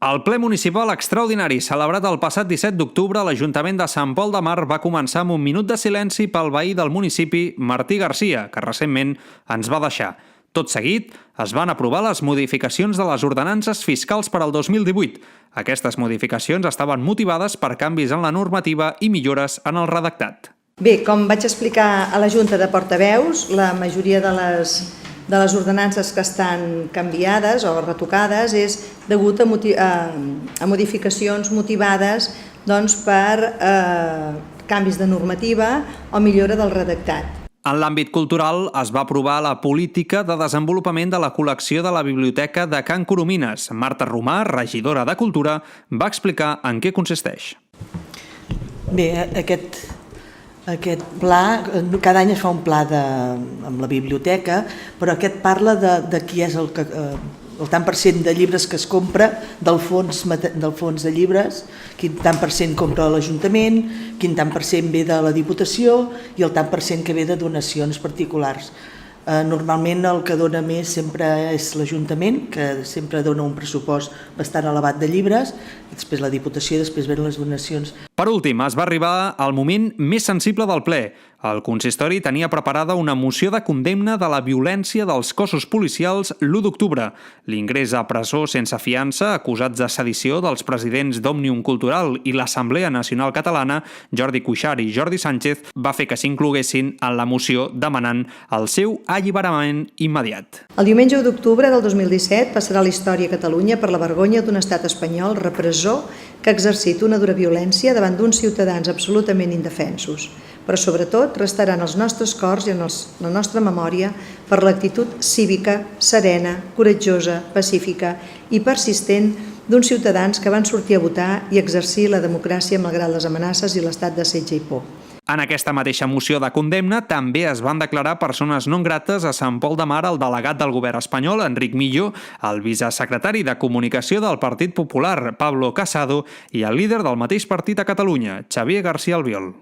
El ple municipal extraordinari celebrat el passat 17 d'octubre a l'Ajuntament de Sant Pol de Mar va començar amb un minut de silenci pel veí del municipi, Martí Garcia, que recentment ens va deixar. Tot seguit, es van aprovar les modificacions de les ordenances fiscals per al 2018. Aquestes modificacions estaven motivades per canvis en la normativa i millores en el redactat. Bé, com vaig explicar a la Junta de Portaveus, la majoria de les ordenances que estan canviades o retocades és degut a modificacions motivades per canvis de normativa o millora del redactat. En l'àmbit cultural es va aprovar la política de desenvolupament de la col·lecció de la Biblioteca de Can Coromines. Marta Romà, regidora de Cultura, va explicar en què consisteix. Bé, aquest pla, cada any es fa un pla amb la biblioteca, però aquest parla de qui és el tant per cent de llibres que es compra del fons de llibres, quin tant per cent compra l'Ajuntament, quin tant per cent ve de la Diputació i el tant per cent que ve de donacions particulars. Normalment el que dona més sempre és l'Ajuntament, que sempre dona un pressupost bastant elevat de llibres, després la Diputació i després venen les donacions. Per últim, es va arribar al moment més sensible del ple. El consistori tenia preparada una moció de condemna de la violència dels cossos policials l'1 d'octubre. L'ingrés a presó sense fiança, acusats de sedició dels presidents d'Òmnium Cultural i l'Assemblea Nacional Catalana, Jordi Cuixart i Jordi Sánchez, va fer que s'incloguessin en la moció demanant el seu alliberament immediat. El diumenge 1 d'octubre del 2017 passarà a la història a Catalunya per la vergonya d'un estat espanyol repressor que ha exercit una dura violència davant d'uns ciutadans absolutament indefensos. Però sobretot restaran als nostres cors i en la nostra memòria per l'actitud cívica, serena, coratjosa, pacífica i persistent d'uns ciutadans que van sortir a votar i exercir la democràcia malgrat les amenaces i l'estat de setge i por. En aquesta mateixa moció de condemna també es van declarar persones non grates a Sant Pol de Mar el delegat del govern espanyol, Enric Millo, el vicesecretari de Comunicació del Partit Popular, Pablo Casado, i el líder del mateix partit a Catalunya, Xavier García Albiol.